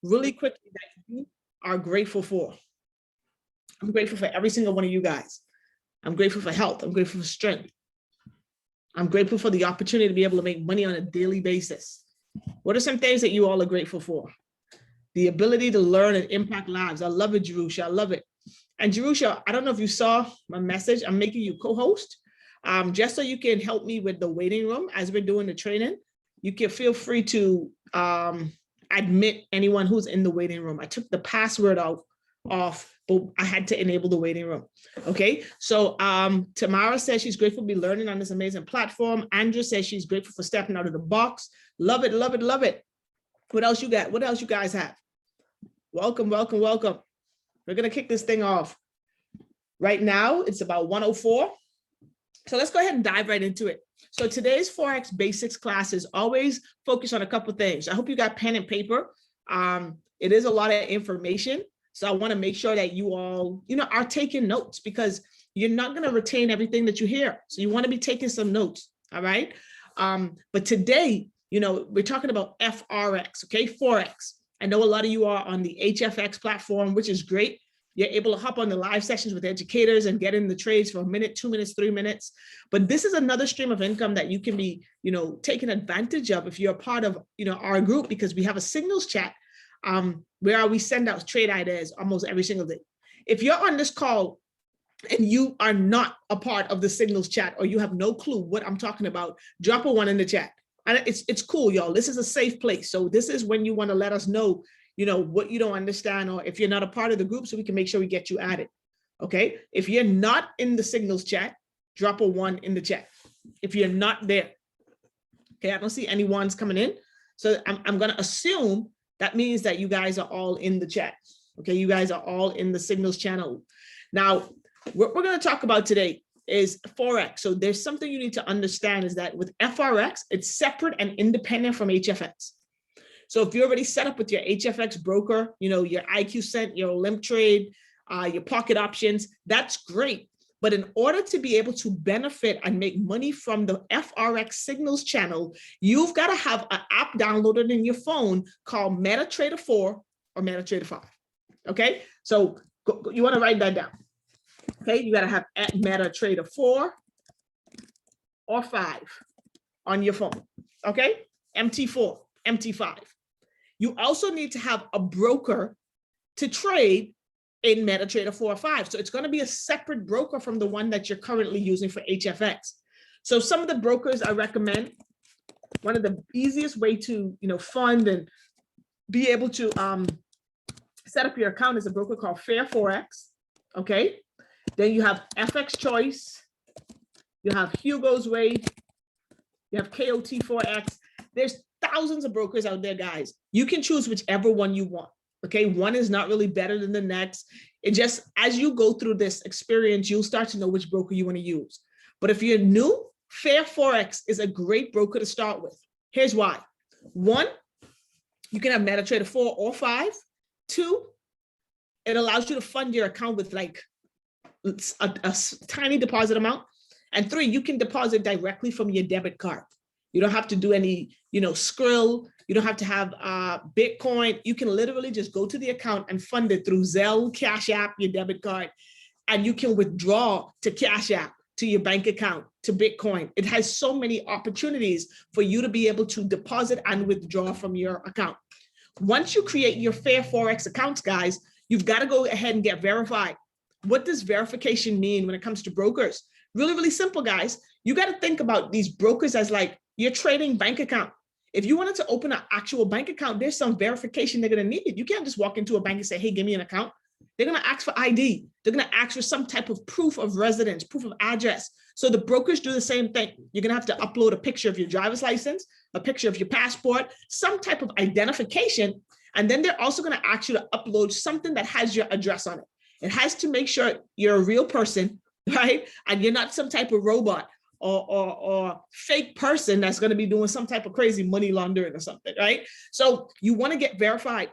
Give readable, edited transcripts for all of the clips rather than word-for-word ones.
really quickly that you are grateful for. I'm grateful for every single one of you guys. I'm grateful for health. I'm grateful for strength. I'm grateful for the opportunity to be able to make money on a daily basis. What are some things that you all are grateful for? The ability to learn and impact lives. I love it, Jerusha. I love it. And Jerusha, I don't know if you saw my message. I'm making you co-host. Just so you can help me with the waiting room as we're doing the training. You can feel free to admit anyone who's in the waiting room. I took the password off, but I had to enable the waiting room. Okay, so Tamara says she's grateful to be learning on this amazing platform. Andrea says she's grateful for stepping out of the box. Love it, love it, love it. What else you got? What else you guys have? Welcome, welcome, welcome. We're gonna kick this thing off. Right now, it's about 1:04. So let's go ahead and dive right into it. So today's Forex basics class is always focused on a couple of things. I hope you got pen and paper. It is a lot of information. So I want to make sure that you all, are taking notes, because you're not going to retain everything that you hear. So you want to be taking some notes. All right. But today, we're talking about FRX, okay? Forex. I know a lot of you are on the HFX platform, which is great. You're able to hop on the live sessions with educators and get in the trades for a minute, 2 minutes, 3 minutes. But this is another stream of income that you can be, taking advantage of if you're a part of, our group, because we have a signals chat where we send out trade ideas almost every single day. If you're on this call and you are not a part of the signals chat, or you have no clue what I'm talking about, drop a 1 in the chat. And it's cool, y'all. This is a safe place. So this is when you want to let us know, what you don't understand, or if you're not a part of the group, so we can make sure we get you added. Okay. If you're not in the signals chat, drop a 1 in the chat. If you're not there. Okay. I don't see any ones coming in. So I'm going to assume that means that you guys are all in the chat. Okay. You guys are all in the signals channel. Now, what we're going to talk about today is Forex. So there's something you need to understand, is that with FRX, it's separate and independent from HFX. So if you're already set up with your HFX broker, your IQ Cent, your Limp Trade, your pocket options, that's great. But in order to be able to benefit and make money from the FRX signals channel, you've got to have an app downloaded in your phone called MetaTrader 4 or MetaTrader 5. Okay, so you want to write that down. Okay, you got to have MetaTrader 4 or 5 on your phone. Okay, MT4, MT5. You also need to have a broker to trade in MetaTrader 4 or 5. So it's going to be a separate broker from the one that you're currently using for HFX. So some of the brokers I recommend, one of the easiest way to, fund and be able to set up your account is a broker called FairForex. Okay. Then you have FX Choice. You have Hugo's Way. You have KOT4X. There's thousands of brokers out there, guys. You can choose whichever one you want. Okay, one is not really better than the next. It just, as you go through this experience, you'll start to know which broker you want to use. But if you're new, FairForex is a great broker to start with. Here's why. 1, you can have MetaTrader 4 or 5. 2, it allows you to fund your account with like a tiny deposit amount. And 3, you can deposit directly from your debit card. You don't have to do any, Skrill. You don't have to have Bitcoin. You can literally just go to the account and fund it through Zelle, Cash App, your debit card, and you can withdraw to Cash App, to your bank account, to Bitcoin. It has so many opportunities for you to be able to deposit and withdraw from your account. Once you create your FairForex accounts, guys, you've got to go ahead and get verified. What does verification mean when it comes to brokers? Really, really simple, guys. You got to think about these brokers as like your trading bank account. If you wanted to open an actual bank account, there's some verification they're going to need. You can't just walk into a bank and say, hey, give me an account. They're going to ask for ID. They're going to ask for some type of proof of residence, proof of address. So the brokers do the same thing. You're going to have to upload a picture of your driver's license, a picture of your passport, some type of identification. And then they're also going to ask you to upload something that has your address on it. It has to make sure you're a real person, right? And you're not some type of robot or fake person that's going to be doing some type of crazy money laundering or something, right? So you want to get verified.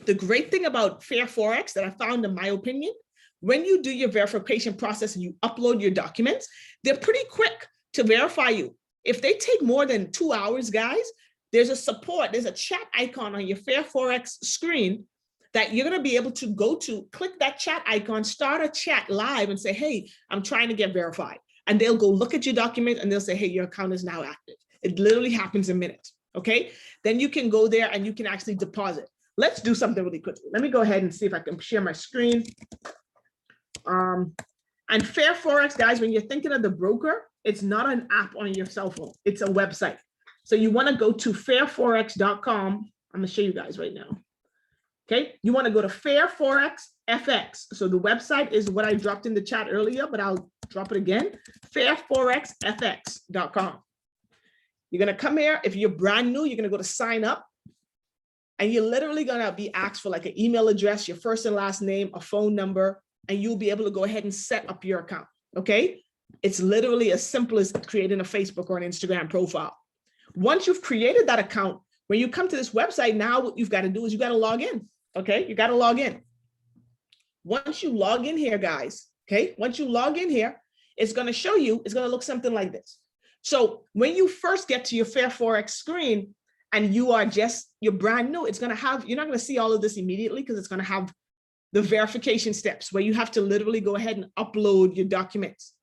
The great thing about FairForex that I found, in my opinion, when you do your verification process and you upload your documents, they're pretty quick to verify you. If they take more than 2 hours, guys, there's a chat icon on your FairForex screen that you're going to be able to go to, click that chat icon, start a chat live and say, hey, I'm trying to get verified. And they'll go look at your document and they'll say, hey, your account is now active. It literally happens in minutes, okay? Then you can go there and you can actually deposit. Let's do something really quickly. Let me go ahead and see if I can share my screen. And FairForex, guys, when you're thinking of the broker, it's not an app on your cell phone. It's a website. So you want to go to fairforex.com. I'm going to show you guys right now. Okay, you want to go to FairForex FX. So the website is what I dropped in the chat earlier, but I'll drop it again. FairForexFX.com. You're going to come here. If you're brand new, you're going to go to sign up. And you're literally going to be asked for like an email address, your first and last name, a phone number, and you'll be able to go ahead and set up your account. Okay, it's literally as simple as creating a Facebook or an Instagram profile. Once you've created that account, when you come to this website, now what you've got to do is you got to log in. Okay, you got to log in. Once you log in here, guys, okay, once you log in here, it's going to show you, it's going to look something like this. So when you first get to your FairForex screen and you're brand new, it's going to have, you're not going to see all of this immediately because it's going to have the verification steps where you have to literally go ahead and upload your documents.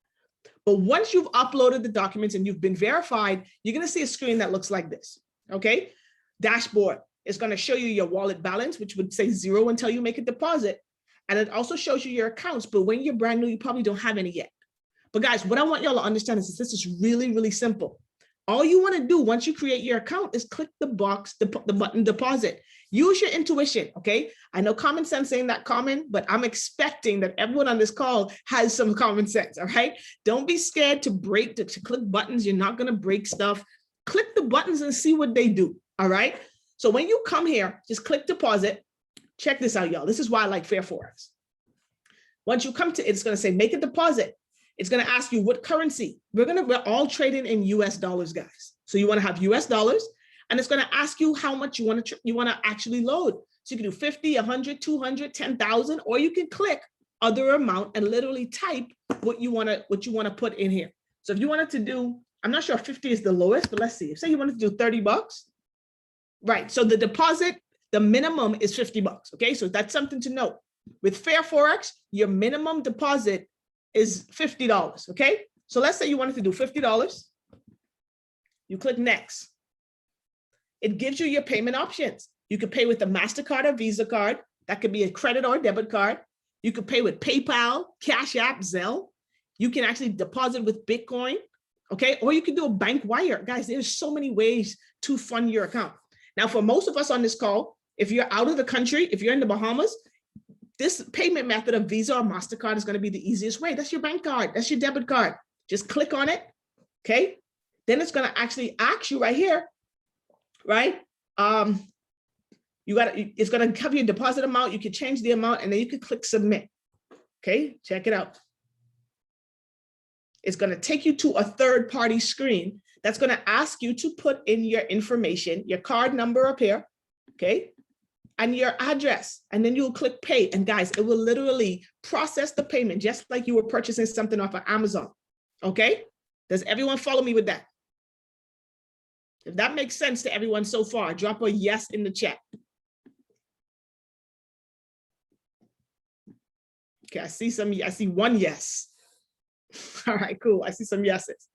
But once you've uploaded the documents and you've been verified, you're going to see a screen that looks like this. Okay, dashboard. It's going to show you your wallet balance, which would say 0 until you make a deposit. And it also shows you your accounts. But when you're brand new, you probably don't have any yet. But guys, what I want y'all to understand is this is really, really simple. All you want to do once you create your account is click the box, the button deposit. Use your intuition, okay? I know common sense ain't that common, but I'm expecting that everyone on this call has some common sense, all right? Don't be scared to click buttons. You're not going to break stuff. Click the buttons and see what they do, all right? So when you come here, just click deposit. Check this out, y'all. This is why I like FairForex. Once you come to it, it's going to say make a deposit. It's going to ask you what currency. We're all trading in US dollars, guys. So you want to have US dollars, and it's going to ask you how much you want to actually load. So you can do 50, 100, 200, 10,000, or you can click other amount and literally type what you want to put in here. So if you wanted to do, I'm not sure if 50 is the lowest, but let's see. Say you wanted to do 30 bucks. Right. So the deposit, the minimum is 50 bucks. Okay. So that's something to note. With FairForex, your minimum deposit is $50. Okay. So let's say you wanted to do $50. You click next. It gives you your payment options. You could pay with a MasterCard or Visa card. That could be a credit or debit card. You could pay with PayPal, Cash App, Zelle. You can actually deposit with Bitcoin. Okay. Or you can do a bank wire. Guys, there's so many ways to fund your account. Now, for most of us on this call, if you're out of the country, if you're in the Bahamas, this payment method of Visa or MasterCard is going to be the easiest way. That's your bank card. That's your debit card. Just click on it. Okay. Then it's going to actually ask you right here, right? It's going to cover your deposit amount. You can change the amount and then you can click submit. Okay. Check it out. It's going to take you to a third-party screen that's going to ask you to put in your information, your card number up here, okay, and your address, and then you'll click pay. And guys, it will literally process the payment just like you were purchasing something off of Amazon, okay? Does everyone follow me with that? If that makes sense to everyone so far, drop a yes in the chat. Okay, I see one yes. All right, cool. I see some yeses.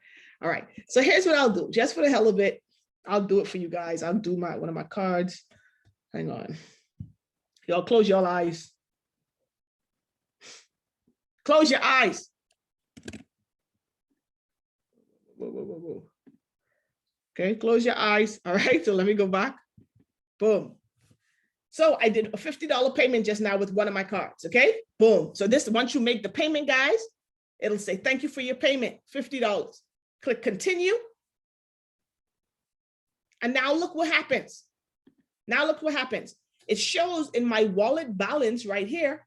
All right. So here's what I'll do. Just for the hell of it, I'll do it for you guys. I'll do one of my cards. Hang on. Y'all close your eyes. Close your eyes. Whoa. Okay, close your eyes. All right, so let me go back. Boom. So I did a $50 payment just now with one of my cards, okay? Boom. So this, once you make the payment, guys, it'll say, thank you for your payment, $50. Click continue. And now look what happens. Now look what happens. It shows in my wallet balance right here,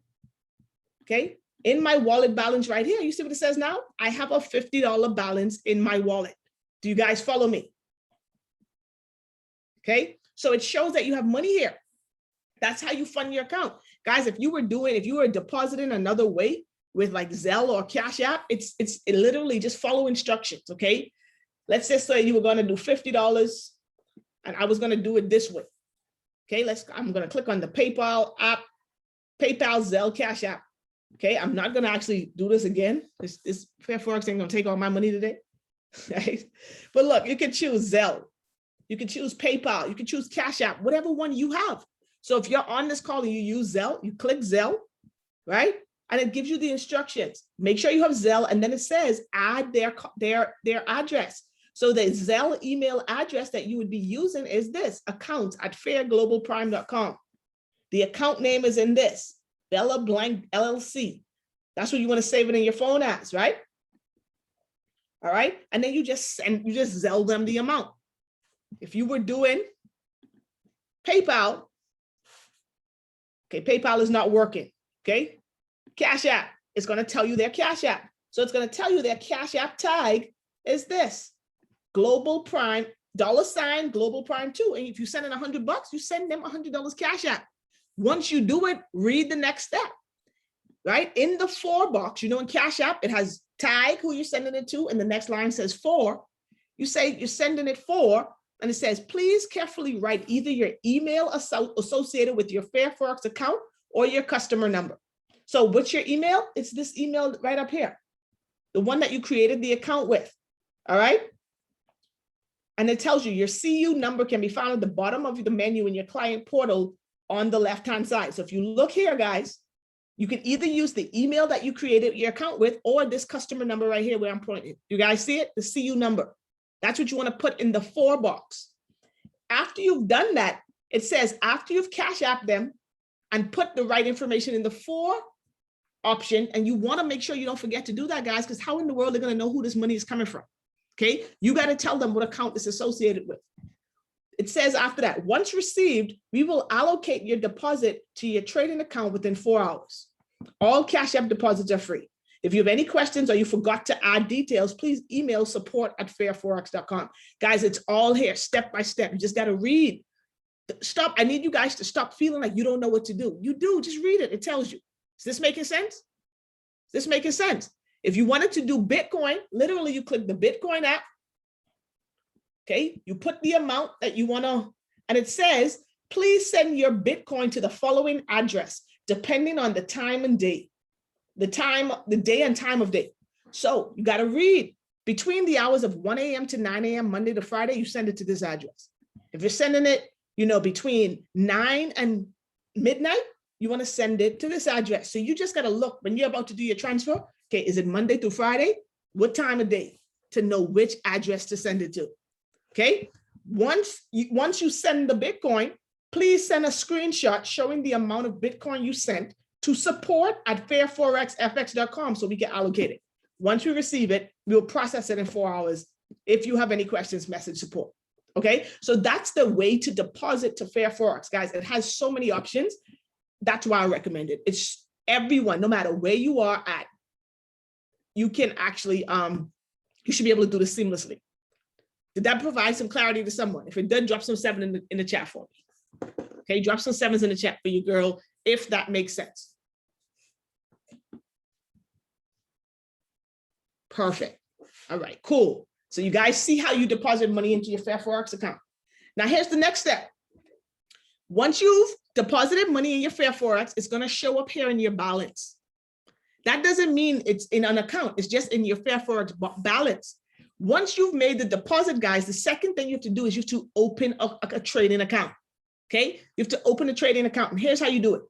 okay? In my wallet balance right here, you see what it says now? I have a $50 balance in my wallet. Do you guys follow me? Okay, so it shows that you have money here. That's how you fund your account. Guys, if you were depositing another way with like Zelle or Cash App, it literally just follow instructions, okay? Let's just say you were going to do $50 and I was going to do it this way. Okay, I'm going to click on the PayPal app, PayPal, Zelle, Cash App. Okay, I'm not going to actually do this again. This FairForex ain't going to take all my money today. Right? But look, you can choose Zelle. You can choose PayPal. You can choose Cash App, whatever one you have. So if you're on this call and you use Zelle, you click Zelle, right? And it gives you the instructions. Make sure you have Zelle, and then it says add their address. So the Zelle email address that you would be using is this, accounts@fairglobalprime.com. The account name is in this, Bella Blank LLC. That's what you want to save it in your phone as, right? All right. And then you just Zelle them the amount. If you were doing PayPal, okay, PayPal is not working. Okay. Cash App, it's going to tell you their Cash App. So it's going to tell you their Cash App tag is this, Global Prime, $ Global Prime 2. And if you send in $100, you send them $100 Cash App. Once you do it, read the next step, right? In the for box, in Cash App, it has tag who you're sending it to, and the next line says for. You say you're sending it for, and it says, please carefully write either your email associated with your FairForex account or your customer number. So what's your email? It's this email right up here, the one that you created the account with, all right? And it tells you your CU number can be found at the bottom of the menu in your client portal on the left-hand side. So if you look here, guys, you can either use the email that you created your account with or this customer number right here where I'm pointing. You guys see it? The CU number. That's what you want to put in the for box. After you've done that, it says after you've Cash App them and put the right information in the for option, and you want to make sure you don't forget to do that, guys, because how in the world are they going to know who this money is coming from? Okay, you got to tell them what account it's associated with. It says after that, once received, we will allocate your deposit to your trading account within 4 hours. All Cash App deposits are free. If you have any questions or you forgot to add details, please email support@fairforex.com. Guys, it's all here, step by step. You just got to read. Stop. I need you guys to stop feeling like you don't know what to do. You do, just read it. It tells you. Is this making sense? Is this making sense? If you wanted to do Bitcoin, literally you click the Bitcoin app. Okay, you put the amount that you want to, and it says, please send your Bitcoin to the following address, depending on the time and date, the day and time of day. So you got to read between the hours of 1 a.m. to 9 a.m. Monday to Friday, you send it to this address. If you're sending it, between 9 and midnight, you want to send it to this address. So you just got to look when you're about to do your transfer. Okay, is it Monday through Friday? What time of day to know which address to send it to? Okay, once you send the Bitcoin, please send a screenshot showing the amount of Bitcoin you sent to support@fairforexfx.com so we can allocate it. Once we receive it, we'll process it in 4 hours. If you have any questions, message support. Okay, so that's the way to deposit to FairForex, guys. It has so many options. That's why I recommend it. It's everyone, no matter where you are at, you can actually, you should be able to do this seamlessly. Did that provide some clarity to someone? If it did, drop some 7 in the chat for me. Okay, drop some 7s in the chat for you, girl, if that makes sense. Perfect. All right, cool. So you guys see how you deposit money into your FairForex account. Now here's the next step. Once you've deposited money in your FairForex, it's going to show up here in your balance. That doesn't mean it's in an account. It's just in your FairForex balance. Once you've made the deposit, guys, the second thing you have to do is you have to open a trading account. Okay, you have to open a trading account, and here's how you do it.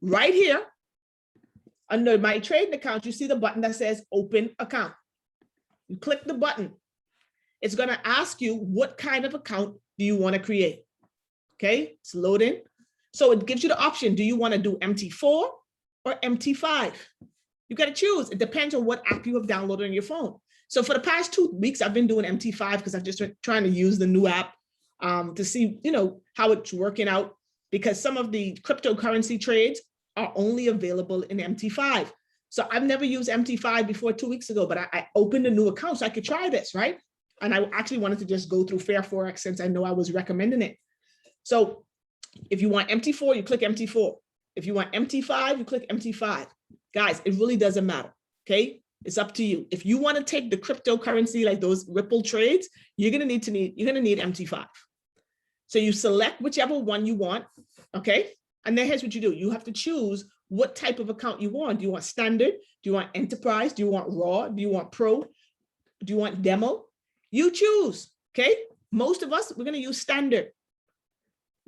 Right here, under my trading account, you see the button that says open account. You click the button. It's going to ask you what kind of account do you want to create. Okay, it's loading. So it gives you the option. Do you want to do MT4 or MT5? You got to choose. It depends on what app you have downloaded on your phone. So for the past 2 weeks, I've been doing MT5 because I've just been trying to use the new app to see, how it's working out, because some of the cryptocurrency trades are only available in MT5. So I've never used MT5 before 2 weeks ago, but I opened a new account so I could try this, right? And I actually wanted to just go through FairForex since I know I was recommending it. So if you want MT4, you click MT4. If you want MT5, you click MT5. Guys, it really doesn't matter, okay? It's up to you. If you want to take the cryptocurrency, like those Ripple trades, you're gonna need MT5. So you select whichever one you want, okay? And then here's what you do. You have to choose what type of account you want. Do you want standard? Do you want enterprise? Do you want raw? Do you want pro? Do you want demo? You choose, okay? Most of us, we're gonna use standard.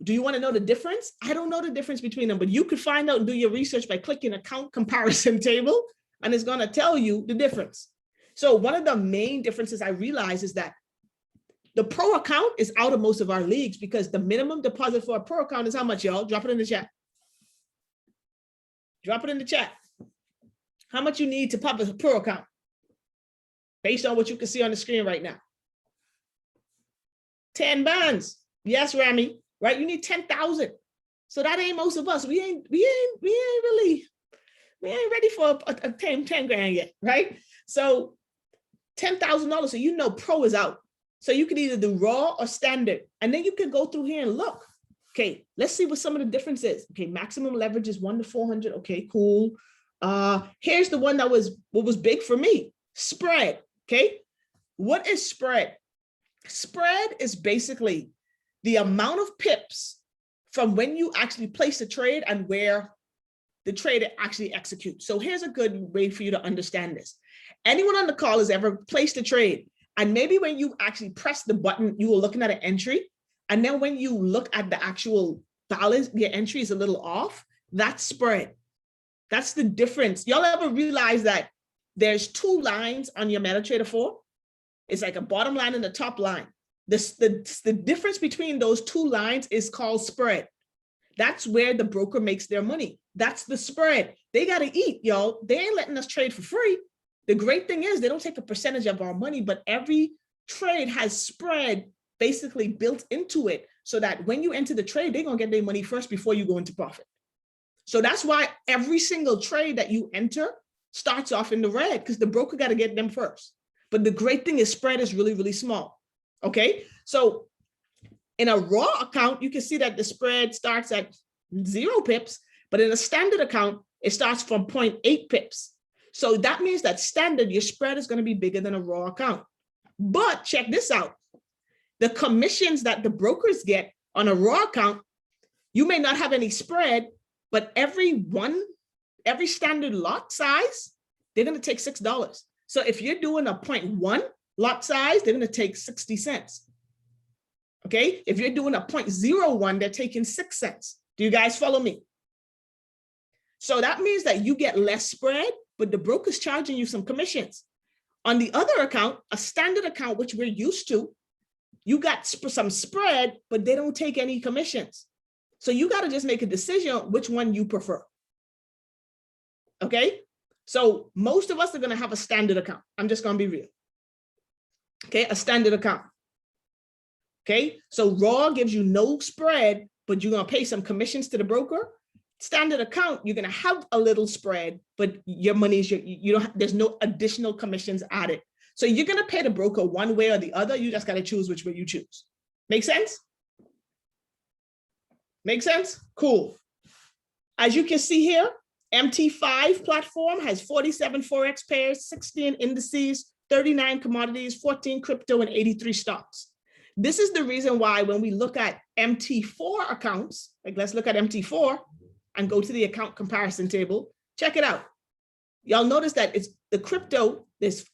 Do you want to know the difference? I don't know the difference between them, but you could find out and do your research by clicking account comparison table, and it's gonna tell you the difference. So one of the main differences I realize is that the pro account is out of most of our leagues because the minimum deposit for a pro account is how much, y'all? Drop it in the chat. Drop it in the chat. How much you need to pop a pro account based on what you can see on the screen right now. 10 bands. Yes, Rami, right? You need 10,000. So that ain't most of us. We ain't ready for a 10 grand yet, right? So $10,000. So you know pro is out. So you can either do raw or standard. And then you can go through here and look. Okay, let's see what some of the difference is. Okay, maximum leverage is 1 to 400. Okay, cool. Here's the one that was what was big for me. Spread. Okay, what is spread? Spread is basically the amount of pips from when you actually place a trade and where the trade actually executes. So here's a good way for you to understand this. Anyone on the call has ever placed a trade, and maybe when you actually press the button, you were looking at an entry, and then when you look at the actual balance, your entry is a little off. That's spread. That's the difference. Y'all ever realize that there's two lines on your MetaTrader 4? It's like a bottom line and a top line. The difference between those two lines is called spread. That's where the broker makes their money. That's the spread. They got to eat, y'all. They ain't letting us trade for free. The great thing is they don't take a percentage of our money, but every trade has spread basically built into it so that when you enter the trade, they're going to get their money first before you go into profit. So that's why every single trade that you enter starts off in the red, because the broker got to get them first. But the great thing is spread is really, really small. Okay, so in a raw account, you can see that the spread starts at 0 pips, but in a standard account, it starts from 0.8 pips. So that means that standard, your spread is going to be bigger than a raw account. But check this out. The commissions that the brokers get on a raw account, you may not have any spread, but every standard lot size, they're going to take $6. So if you're doing a 0.1 lot size, they're going to take 60 cents. Okay, if you're doing a 0.01, they're taking 6 cents. Do you guys follow me? So that means that you get less spread, but the broker's charging you some commissions. On the other account, a standard account, which we're used to, you got some spread, but they don't take any commissions. So you got to just make a decision which one you prefer. Okay, so most of us are going to have a standard account. I'm just going to be real. Okay, a standard account. Okay, so raw gives you no spread, but you're going to pay some commissions to the broker. Standard account, you're going to have a little spread, but your money is there's no additional commissions added. So you're going to pay the broker one way or the other. You just got to choose which way you choose. Make sense? Make sense? Cool. As you can see here, MT5 platform has 47 Forex pairs, 16 indices, 39 commodities, 14 crypto, and 83 stocks. This is the reason why when we look at MT4 accounts, like let's look at MT4 and go to the account comparison table, check it out. Y'all notice that it's the crypto, there's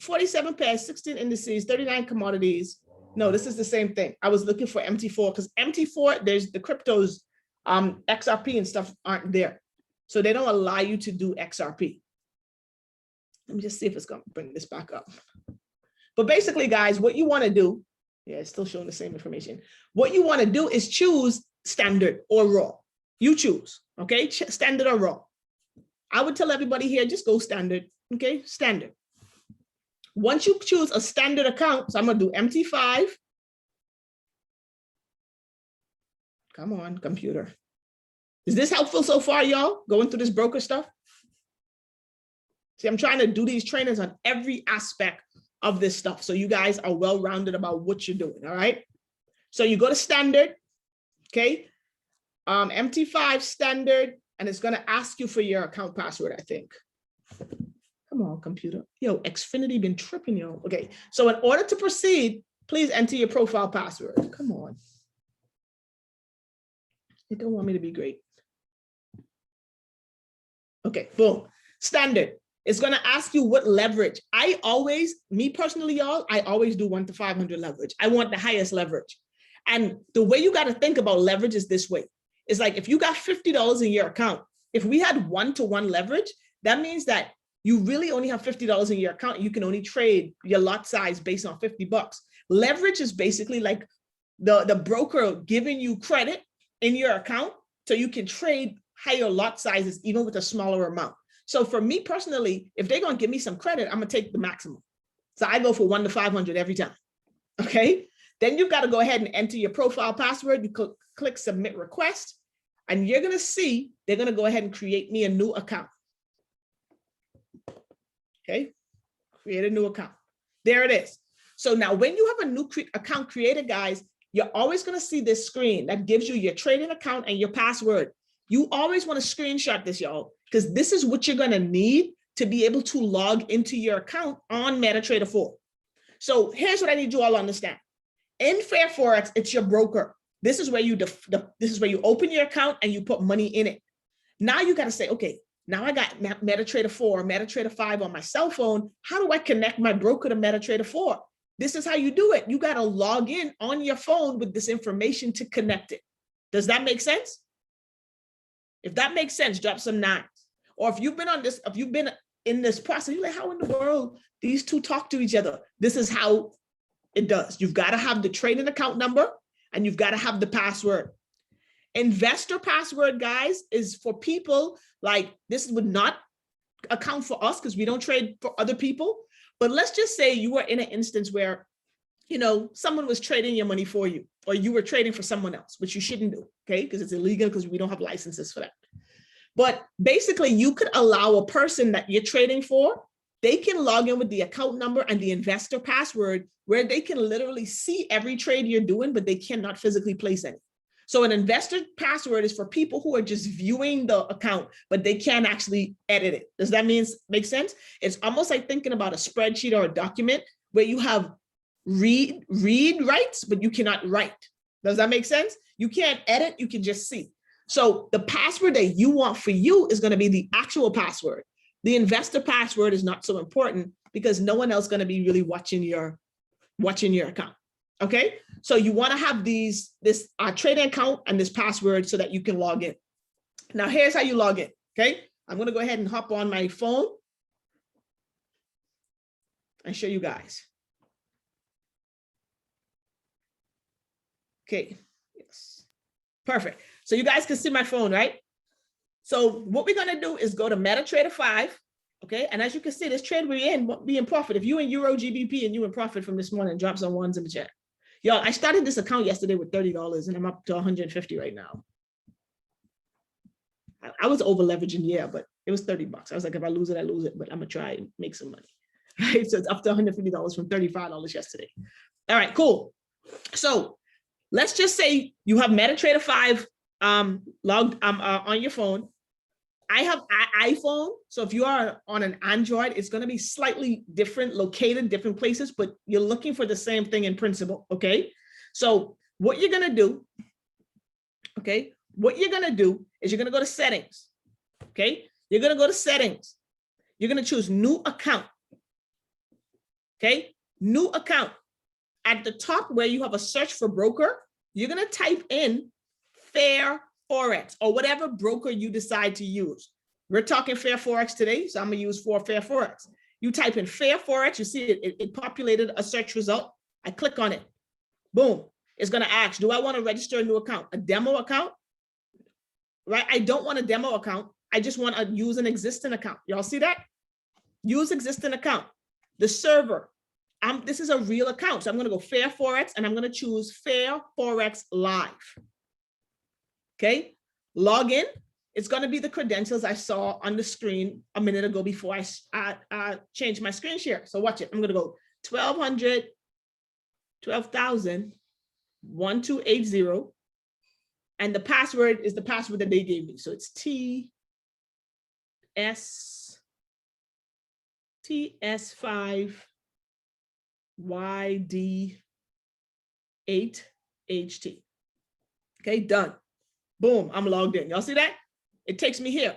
47 pairs, 16 indices, 39 commodities. No, this is the same thing. I was looking for MT4 because MT4, there's the cryptos, XRP and stuff aren't there. So they don't allow you to do XRP. Let me just see if it's going to bring this back up. But basically, guys, what you want to do, yeah, it's still showing the same information. What you want to do is choose standard or raw. You choose, okay? Standard or raw. I would tell everybody here, just go standard, okay? Standard. Once you choose a standard account, so I'm going to do MT5. Come on, computer. Is this helpful so far, y'all? Going through this broker stuff? See, I'm trying to do these trainings on every aspect of this stuff, so you guys are well-rounded about what you're doing, all right? So you go to standard, okay? MT5 standard, and it's going to ask you for your account password, I think. Come on, computer. Yo, Xfinity been tripping, yo. Okay, so in order to proceed, please enter your profile password. Come on. It don't want me to be great. Okay, boom. Standard. It's going to ask you what leverage. Me personally, y'all, I always do 1 to 500 leverage. I want the highest leverage. And the way you got to think about leverage is this way. It's like if you got $50 in your account, if we had 1-to-1 leverage, that means that you really only have $50 in your account. You can only trade your lot size based on $50. Leverage is basically like the broker giving you credit in your account so you can trade higher lot sizes even with a smaller amount. So for me personally, if they're going to give me some credit, I'm going to take the maximum. So I go for 1 to 500 every time. Okay. Then you've got to go ahead and enter your profile password. You click submit request, and you're going to see they're going to go ahead and create me a new account. Okay. Create a new account. There it is. So now when you have a new account created, guys, you're always going to see this screen that gives you your trading account and your password. You always want to screenshot this, y'all, because this is what you're going to need to be able to log into your account on MetaTrader 4. So here's what I need you all to understand. In FairForex, it's your broker. This is where you open your account and you put money in it. Now you got to say, okay, now I got MetaTrader 4, MetaTrader 5 on my cell phone. How do I connect my broker to MetaTrader 4? This is how you do it. You got to log in on your phone with this information to connect it. Does that make sense? If that makes sense, drop some 9s. Or if you've been in this process, you're like, how in the world these two talk to each other? This is how it does. You've got to have the trading account number and you've got to have the password. Investor password, guys, is for people like this would not account for us because we don't trade for other people. But let's just say you were in an instance where, someone was trading your money for you, or you were trading for someone else, which you shouldn't do, okay? Because it's illegal because we don't have licenses for that. But basically, you could allow a person that you're trading for, they can log in with the account number and the investor password where they can literally see every trade you're doing, but they cannot physically place any. So an investor password is for people who are just viewing the account, but they can't actually edit it. Does that make sense? It's almost like thinking about a spreadsheet or a document where you have read rights, but you cannot write. Does that make sense? You can't edit, you can just see. So the password that you want for you is going to be the actual password. The investor password is not so important because no one else is going to be really watching your account. Okay, so you want to have this trading account and this password so that you can log in. Now here's how you log in. Okay, I'm going to go ahead and hop on my phone and show you guys. Okay, yes, perfect. So you guys can see my phone, right? So what we're going to do is go to MetaTrader 5. Okay, and as you can see, this trade we're in won't be in profit. If you in Euro GBP and you in profit from this morning, drop some 1s in the chat. Y'all, I started this account yesterday with $30 and I'm up to 150 right now. I was over leveraging, yeah, but it was $30. I was like, if I lose it, I lose it, but I'm gonna try and make some money. Right? So it's up to $150 from $35 yesterday. All right, cool. So let's just say you have MetaTrader 5 logged on your phone. I have an iPhone, so if you are on an Android, it's going to be slightly different, located different places, but you're looking for the same thing in principle, okay? So what you're going to do, okay, what you're going to do is you're going to go to settings, okay? You're going to go to settings. You're going to choose new account, okay? New account. At the top where you have a search for broker, you're going to type in FairForex or whatever broker you decide to use. We're talking FairForex today, so I'm going to use FairForex. You type in FairForex, you see it populated a search result. I click on it. Boom. It's going to ask, do I want to register a new account, a demo account? Right? I don't want a demo account. I just want to use an existing account. Y'all see that? Use existing account. The server. This is a real account. So I'm going to go FairForex and I'm going to choose FairForex Live. Okay, log in. It's going to be the credentials I saw on the screen a minute ago before I changed my screen share. So watch it. I'm going to go 12,000, 1280. And the password is the password that they gave me. So it's TS5YD8HT. Okay, done. Boom, I'm logged in. Y'all see that? It takes me here.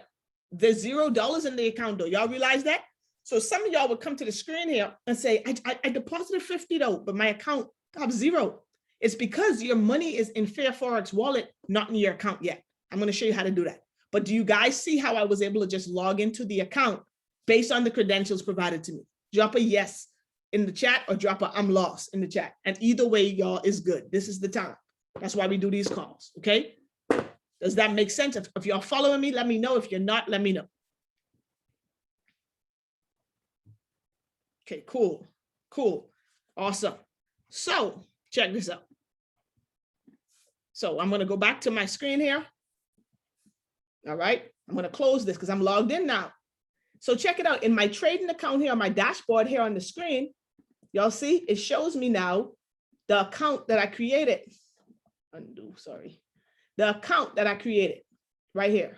There's $0 in the account though. Y'all realize that? So some of y'all would come to the screen here and say, I deposited 50 though, but my account have 0. It's because your money is in FairForex wallet, not in your account yet. I'm going to show you how to do that. But do you guys see how I was able to just log into the account based on the credentials provided to me? Drop a yes in the chat or drop a I'm lost in the chat. And either way, y'all, is good. This is the time. That's why we do these calls, okay? Does that make sense? If y'all following me, let me know. If you're not, let me know. Okay, cool, cool, awesome. So check this out. So I'm gonna go back to my screen here. All right, I'm gonna close this because I'm logged in now. So check it out. In my trading account here on my dashboard here on the screen, y'all see it shows me now the account that I created. Undo, sorry. The account that I created right here.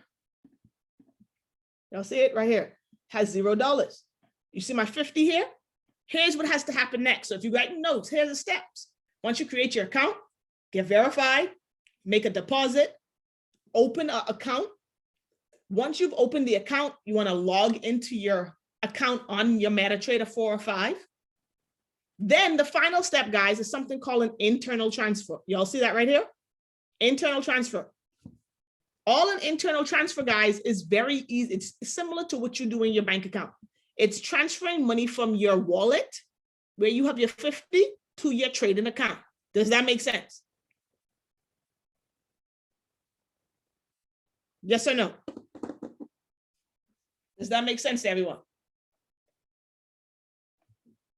Y'all see it right here, has $0. You see my 50 here? Here's what has to happen next. So if you write notes, here's the steps. Once you create your account, get verified, make a deposit, open an account. Once you've opened the account, you want to log into your account on your MetaTrader 4 or 5. Then the final step, guys, is something called an internal transfer. Y'all see that right here? Internal transfer. All an internal transfer, guys, is very easy. It's similar to what you do in your bank account. It's transferring money from your wallet, where you have your 50, to your trading account. Does that make sense? Yes or no? Does that make sense to everyone?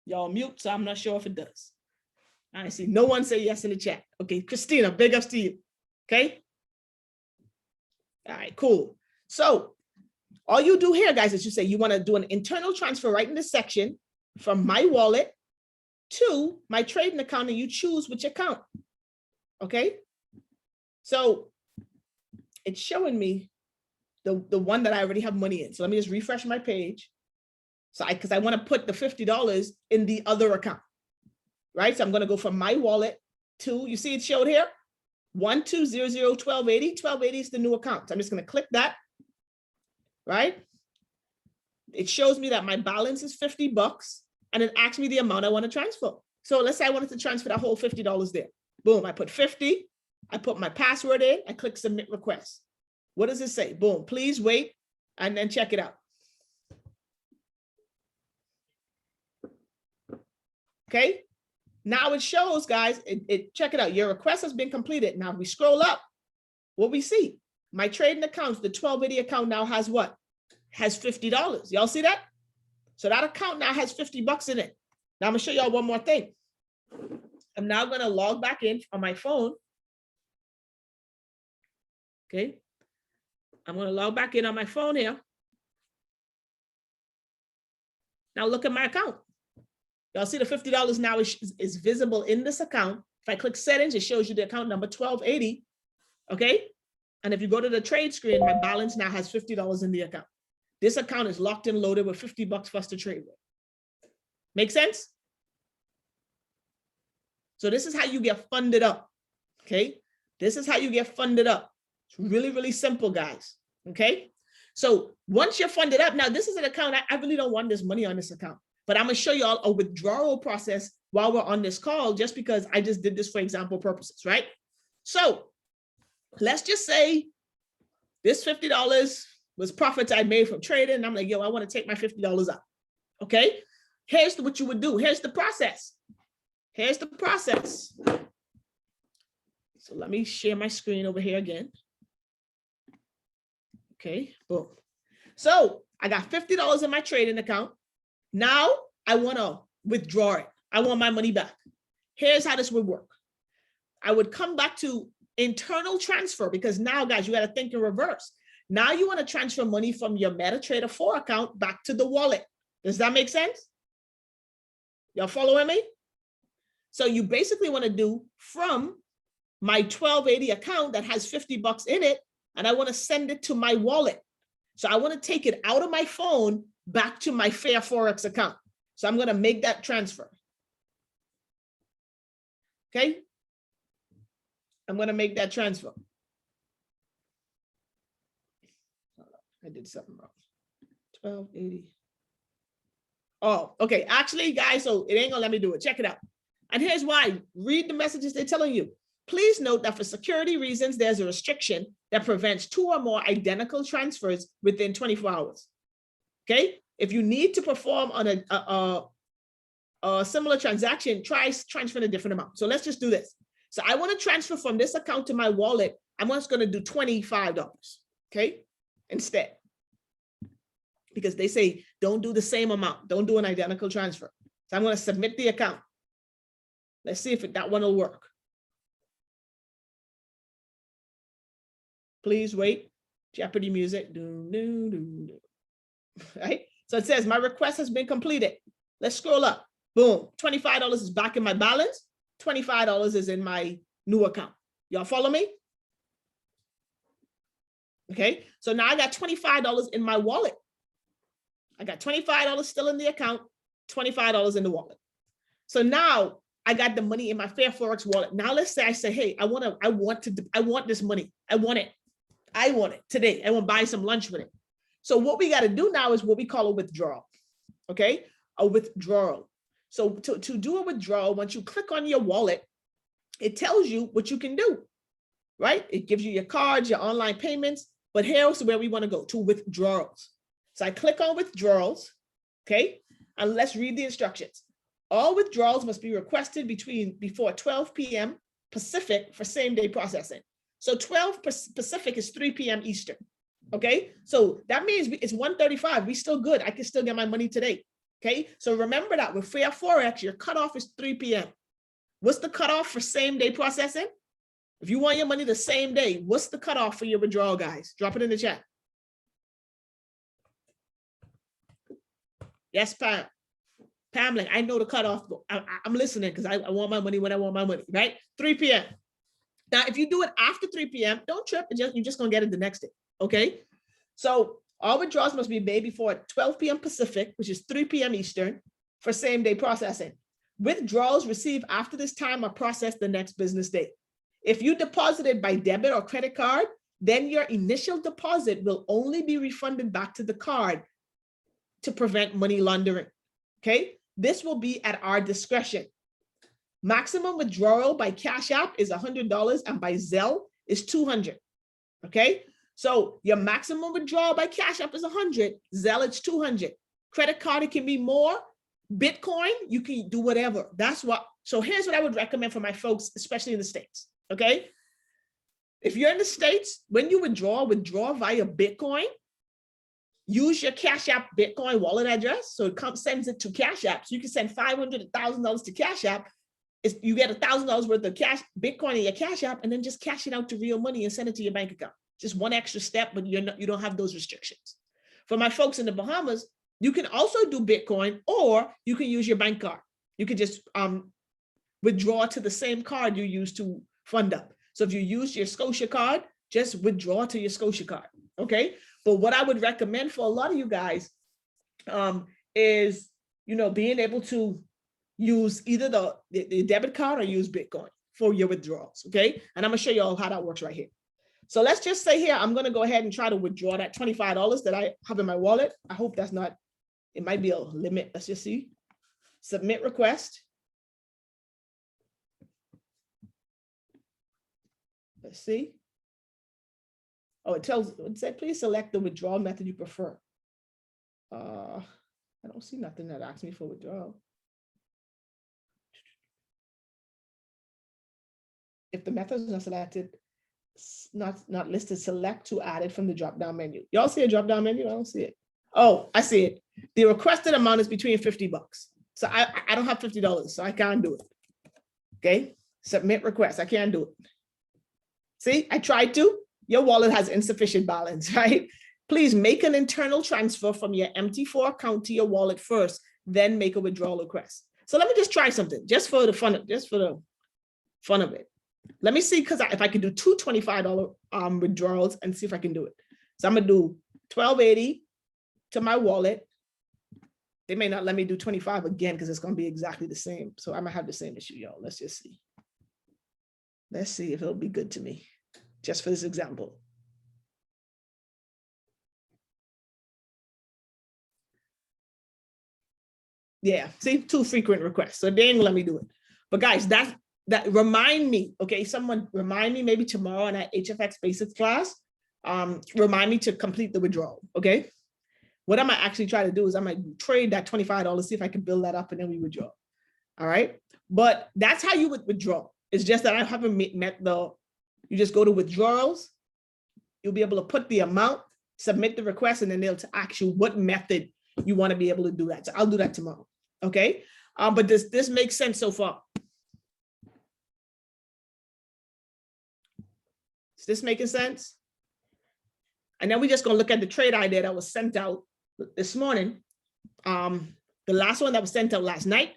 Y'all mute, so I'm not sure if it does. I see no one say yes in the chat. Okay, Christina, big ups to you. Okay. All right, cool. So all you do here, guys, is you say you want to do an internal transfer right in this section from my wallet to my trading account, and you choose which account. Okay. So it's showing me the one that I already have money in. So let me just refresh my page. So because I want to put the $50 in the other account, right? So I'm going to go from my wallet to, you see it showed here, 1200 1280. 1280 is the new account. So I'm just going to click that, right? It shows me that my balance is $50, and it asks me the amount I want to transfer. So let's say I wanted to transfer that whole $50 there. Boom, I put 50, I put my password in, I click submit request. What does it say? Boom, please wait, and then check it out. Okay, now it shows, guys, check it out. Your request has been completed. Now, if we scroll up, what we see, my trading accounts, the 1280 account now has what? Has $50. Y'all see that? So that account now has $50 in it. Now I'm gonna show y'all one more thing. I'm now gonna log back in on my phone. Okay, I'm gonna log back in on my phone here. Now look at my account. Y'all see the $50 now is visible in this account. If I click settings, it shows you the account number 1280. Okay. And if you go to the trade screen, my balance now has $50 in the account. This account is locked and loaded with $50 for us to trade with. Make sense? So this is how you get funded up. Okay. This is how you get funded up. It's really, really simple, guys. Okay. So once you're funded up, now this is an account, I really don't want this money on this account. But I'm going to show you all a withdrawal process while we're on this call, just because I just did this for example purposes, right? So let's just say this $50 was profits I made from trading. And I'm like, yo, I want to take my $50 out. Okay. Here's what you would do. Here's the process. Here's the process. So let me share my screen over here again. Okay, boom. So I got $50 in my trading account. Now I want to withdraw it. I want my money back. Here's how this would work. I would come back to internal transfer, because now, guys, you got to think in reverse. Now you want to transfer money from your MetaTrader 4 account back to the wallet. Does that make sense? Y'all following me? So you basically want to do from my 1280 account that has $50 in it, and I want to send it to my wallet. So I want to take it out of my phone back to my FairForex account. So I'm going to make that transfer. Okay. I'm going to make that transfer. I did something wrong. 1280. Oh, okay. Actually, guys, so it ain't gonna let me do it. Check it out. And here's why. Read the messages they're telling you. Please note that for security reasons, there's a restriction that prevents 2 or more identical transfers within 24 hours. Okay? If you need to perform on a similar transaction, try transferring a different amount. So let's just do this. So I want to transfer from this account to my wallet. I'm just going to do $25, okay, instead. Because they say, don't do the same amount. Don't do an identical transfer. So I'm going to submit the account. Let's see if that one will work. Please wait. Jeopardy music. Right? So it says, my request has been completed. Let's scroll up. Boom. $25 is back in my balance. $25 is in my new account. Y'all follow me? Okay. So now I got $25 in my wallet. I got $25 still in the account, $25 in the wallet. So now I got the money in my FairForex wallet. Now let's say I say, hey, I want this money. I want it today. I want to buy some lunch with it. So what we got to do now is what we call a withdrawal. Okay. A withdrawal. So to do a withdrawal, once you click on your wallet, it tells you what you can do, right? It gives you your cards, your online payments, but here's where we want to go, to withdrawals. So I click on withdrawals, okay? And let's read the instructions. All withdrawals must be requested before 12 p.m. Pacific for same-day processing. So 12 Pacific is 3 p.m. Eastern, okay? So that means it's 1:35. We still good. I can still get my money today, okay? So remember that with FairForex, your cutoff is 3 p.m. What's the cutoff for same-day processing? If you want your money the same day, what's the cutoff for your withdrawal, guys? Drop it in the chat. Yes, Pam. Pam, like, I know the cutoff. I'm listening because I want my money when I want my money, right? 3 p.m. Now, if you do it after 3 p.m., don't trip. You're just going to get it the next day, okay? So all withdrawals must be made before 12 p.m. Pacific, which is 3 p.m. Eastern, for same-day processing. Withdrawals received after this time are processed the next business day. If you deposited by debit or credit card, then your initial deposit will only be refunded back to the card to prevent money laundering, okay? This will be at our discretion. Maximum withdrawal by Cash App is $100 and by Zelle is $200, okay? So your maximum withdrawal by Cash App is $100, Zelle it's $200. Credit card, it can be more. Bitcoin, you can do whatever. That's what, so here's what I would recommend for my folks, especially in the States, okay? If you're in the States, when you withdraw via Bitcoin, use your Cash App Bitcoin wallet address. So it sends it to Cash App. So you can send $500, $1,000 to Cash App. You get $1,000 worth of Bitcoin in your Cash App, and then just cash it out to real money and send it to your bank account. Just one extra step, but you don't have those restrictions. For my folks in the Bahamas, you can also do Bitcoin, or you can use your bank card. You can just withdraw to the same card you use to fund up. So if you use your Scotia card, just withdraw to your Scotia card, okay? But what I would recommend for a lot of you guys is, being able to use either the debit card or use Bitcoin for your withdrawals, okay? And I'm gonna show you all how that works right here. So let's just say here, I'm gonna go ahead and try to withdraw that $25 that I have in my wallet. I hope that's not, it might be a limit. Let's just see. Submit request. Let's see. Oh, it said, please select the withdrawal method you prefer. I don't see nothing that asks me for withdrawal. If the method is not selected, not listed, select to add it from the drop-down menu. Y'all see a drop-down menu? I don't see it. Oh, I see it. The requested amount is between $50. So I don't have $50, so I can't do it. Okay, submit request. I can't do it. See, I tried to. Your wallet has insufficient balance, right? Please make an internal transfer from your MT4 account to your wallet first, then make a withdrawal request. So let me just try something, just for the fun of it. Let me see, because if I can do two $25 withdrawals and see if I can do it. So I'm gonna do $12.80 to my wallet. They may not let me do 25 again because it's gonna be exactly the same. So I might have the same issue, y'all. Let's just see. Let's see if it'll be good to me, just for this example. Yeah, see, too frequent requests. So they ain't gonna let me do it. But guys, that remind me, okay? Someone remind me maybe tomorrow in that HFX basics class. Remind me to complete the withdrawal, okay? What I might actually try to do is I might trade that $25, see if I can build that up, and then we withdraw. All right. But that's how you would withdraw. It's just that I haven't met you just go to withdrawals. You'll be able to put the amount, submit the request, and then they'll ask you what method you want to be able to do that. So I'll do that tomorrow. Okay. But this makes sense so far. Is this making sense? And then we're just going to look at the trade idea that was sent out this morning. The last one that was sent out last night,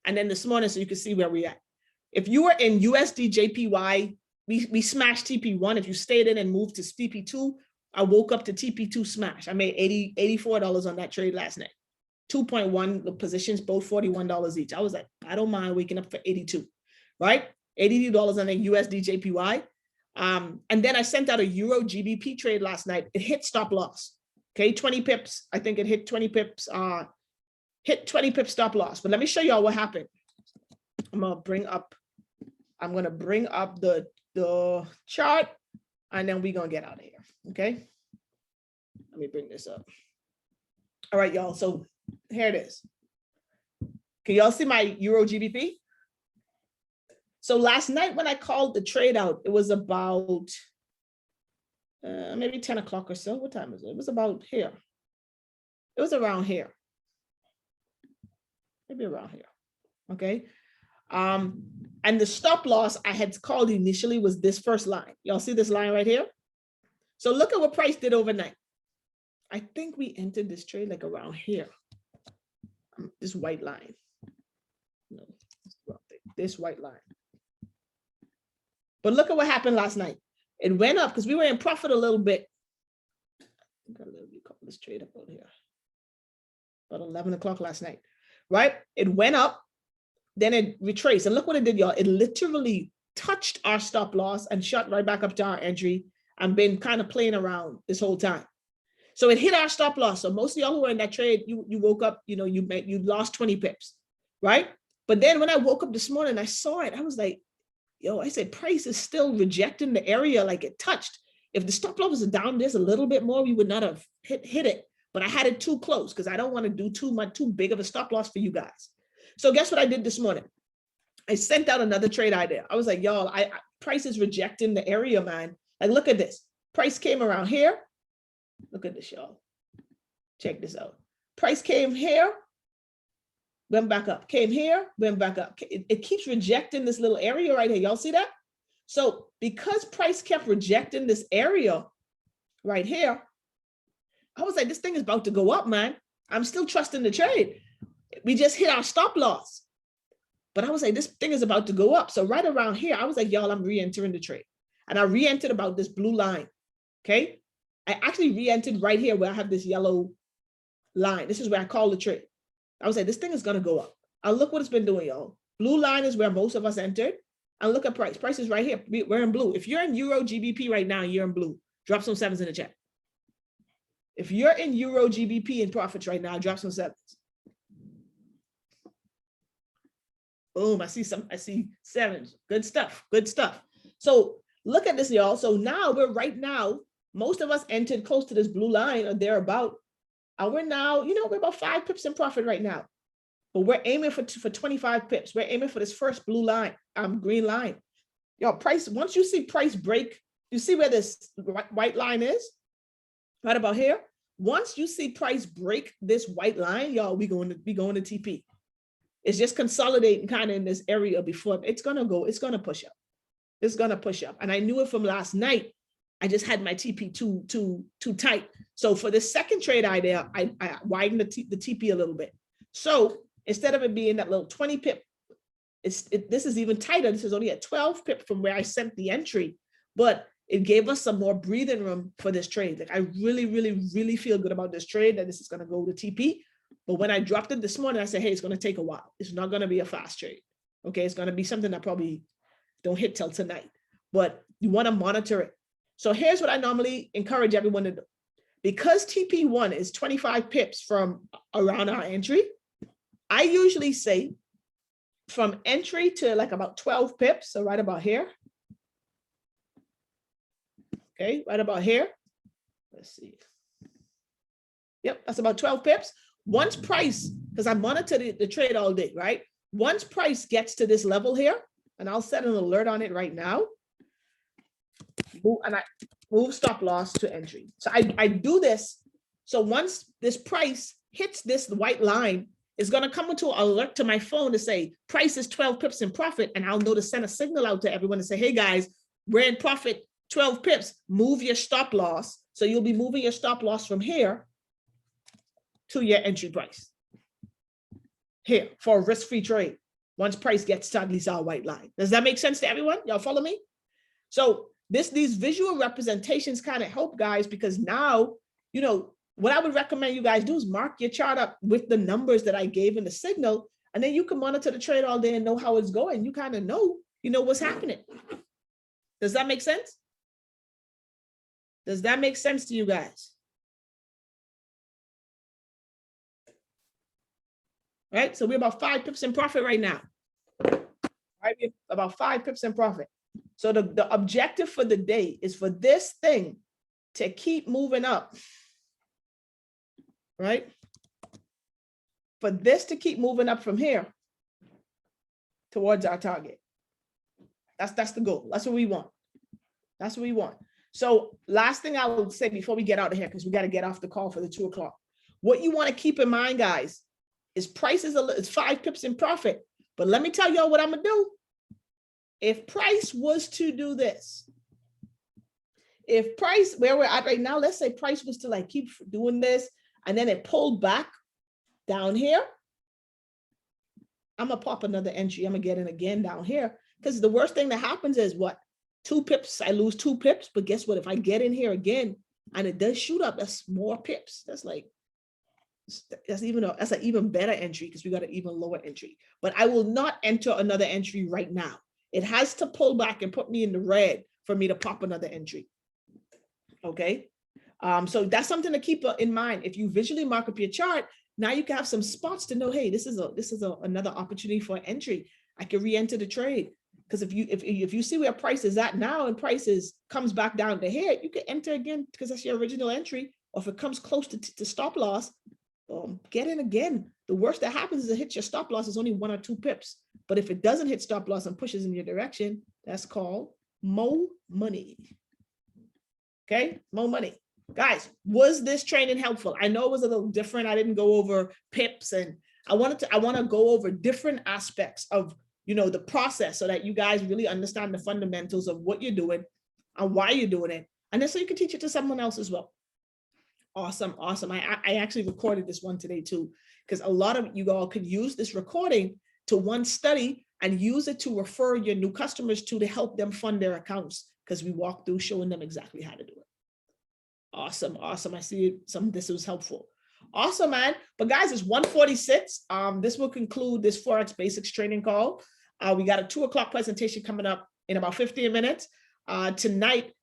and then this morning, so you can see where we're at. If you were in USD JPY, we smashed TP1. If you stayed in and moved to TP2, I woke up to TP2 smash. I made $84 on that trade last night. 2.1 positions, both $41 each. I was like, I don't mind waking up for 82, right? $82 on a USD JPY. And then I sent out a Euro GBP trade last night. It hit stop loss. Okay, 20 pips. I think it hit 20 pips. Hit 20 pips stop loss. But let me show y'all what happened. I'm gonna bring up the chart, and then we're gonna get out of here. Okay. Let me bring this up. All right, y'all. So here it is. Can y'all see my Euro GBP? So last night when I called the trade out, it was about maybe 10 o'clock or so. What time is it? It was about here. It was around here. Maybe around here. Okay. And the stop loss I had called initially was this first line. Y'all see this line right here? So look at what price did overnight. I think we entered this trade like around here. This white line. No, this white line. But look at what happened last night. It went up because we were in profit a little bit. I think I literally called this trade up over here. About 11 o'clock last night, right? It went up, then it retraced. And look what it did, y'all. It literally touched our stop loss and shot right back up to our entry and been kind of playing around this whole time. So it hit our stop loss. So most of y'all who were in that trade, you woke up, you lost 20 pips, right? But then when I woke up this morning, I saw it. I was like, yo, I said, price is still rejecting the area like it touched. If the stop loss was down this a little bit more, we would not have hit it. But I had it too close because I don't want to do too big of a stop loss for you guys. So guess what I did this morning? I sent out another trade idea. I was like, y'all, price is rejecting the area, man. Like, look at this. Price came around here. Look at this, y'all. Check this out. Price came here, went back up, came here, went back up. It keeps rejecting this little area right here. Y'all see that? So because price kept rejecting this area right here, I was like, this thing is about to go up, man. I'm still trusting the trade. We just hit our stop loss. But I was like, this thing is about to go up. So right around here, I was like, y'all, I'm re-entering the trade. And I re-entered about this blue line, okay? I actually re-entered right here where I have this yellow line. This is where I call the trade. I was like, this thing is going to go up. I'll look what it's been doing, y'all. Blue line is where most of us entered. And look at price. Price is right here. We're in blue. If you're in Euro GBP right now, you're in blue. Drop some sevens in the chat. If you're in Euro GBP in profits right now, drop some sevens. Boom, I see sevens. Good stuff. Good stuff. So look at this, y'all. So now most of us entered close to this blue line or thereabout. And we're now, we're about 5 pips in profit right now. But we're aiming for 25 pips. We're aiming for this first blue line, green line. Y'all, price, once you see price break, you see where this white line is? Right about here. Once you see price break this white line, y'all, we going to TP. It's just consolidating kind of in this area before it's going to push up. It's going to push up. And I knew it from last night. I just had my TP too tight. So for the second trade idea, I widened the TP a little bit. So instead of it being that little 20 pip, this is even tighter. This is only a 12 pip from where I sent the entry, but it gave us some more breathing room for this trade. Like I really, really, really feel good about this trade that this is going to go to TP. But when I dropped it this morning, I said, hey, it's going to take a while. It's not going to be a fast trade. Okay. It's going to be something that probably don't hit till tonight, but you want to monitor it. So here's what I normally encourage everyone to do. Because TP1 is 25 pips from around our entry, I usually say from entry to like about 12 pips. So right about here. Okay, right about here. Let's see. Yep, that's about 12 pips. Once price, because I monitor the trade all day, right? Once price gets to this level here, and I'll set an alert on it right now, and I move stop loss to entry. So I do this. So once this price hits this white line, it's going to come into an alert to my phone to say price is 12 pips in profit. And I'll know to send a signal out to everyone to say, hey guys, we're in profit 12 pips, move your stop loss. So you'll be moving your stop loss from here to your entry price here for a risk-free trade. Once price gets to at least our white line. Does that make sense to everyone? Y'all follow me? So these visual representations kind of help guys, because now, you know, what I would recommend you guys do is mark your chart up with the numbers that I gave in the signal, and then you can monitor the trade all day and know how it's going. You kind of know, you know what's happening. Does that make sense? Does that make sense to you guys? Right, so we're about 5 pips in profit right now. Right, we're about 5 pips in profit. So the objective for the day is for this thing to keep moving up. Right? For this to keep moving up from here towards our target. That's the goal. That's what we want. That's what we want. So last thing I will say before we get out of here, because we got to get off the call for the 2 o'clock. What you want to keep in mind, guys, is price is it's 5 pips in profit. But let me tell y'all what I'm going to do. If price was to do this, if price, where we're at right now, let's say price was to like keep doing this, and then it pulled back down here, I'm gonna pop another entry. I'm gonna get in again down here, because the worst thing that happens is what? 2 pips, I lose 2 pips, but guess what? If I get in here again and it does shoot up, that's more pips. That's an even better entry, because we got an even lower entry. But I will not enter another entry right now. It has to pull back and put me in the red for me to pop another entry. Okay. So that's something to keep in mind. If you visually mark up your chart, now you can have some spots to know, hey, this is another opportunity for an entry. I can re-enter the trade. Because if you see where price is at now and prices comes back down to here, you can enter again, because that's your original entry. Or if it comes close to stop loss, get in again. The worst that happens is it hits your stop loss is only 1 or 2 pips. But if it doesn't hit stop loss and pushes in your direction, that's called mo money. Okay, mo money. Guys, was this training helpful? I know it was a little different. I didn't go over pips, and I want to go over different aspects of, you know, the process, so that you guys really understand the fundamentals of what you're doing and why you're doing it. And then so you can teach it to someone else as well. Awesome. Awesome. I actually recorded this one today too, because a lot of you all could use this recording to one study and use it to refer your new customers to help them fund their accounts, because we walk through showing them exactly how to do it. Awesome. Awesome. I see this was helpful. Awesome, man. But guys, it's 1:46. This will conclude this Forex Basics training call. We got a 2 o'clock presentation coming up in about 15 minutes. Tonight,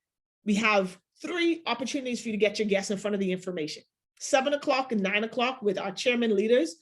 we have 3 opportunities for you to get your guests in front of the information. 7 o'clock and 9 o'clock with our chairman leaders,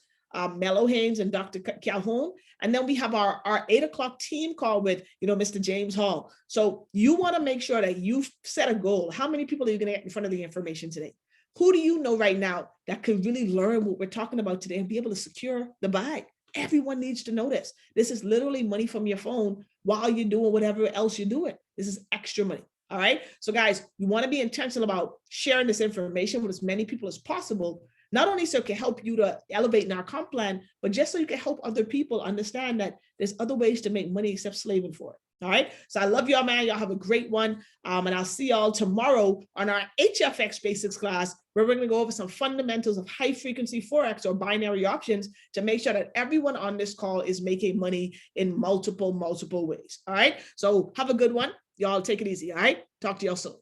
Mello Haynes and Dr. Calhoun. And then we have our 8 o'clock team call with, Mr. James Hall. So you want to make sure that you've set a goal. How many people are you going to get in front of the information today? Who do you know right now that could really learn what we're talking about today and be able to secure the buy? Everyone needs to know this. This is literally money from your phone while you're doing whatever else you're doing. This is extra money. All right. So guys, you want to be intentional about sharing this information with as many people as possible, not only so it can help you to elevate in our comp plan, but just so you can help other people understand that there's other ways to make money except slaving for it. All right. So I love y'all, man. Y'all have a great one. And I'll see y'all tomorrow on our HFX basics class, where we're going to go over some fundamentals of high frequency Forex or binary options to make sure that everyone on this call is making money in multiple ways. All right. So have a good one. Y'all take it easy. All right. Talk to y'all soon.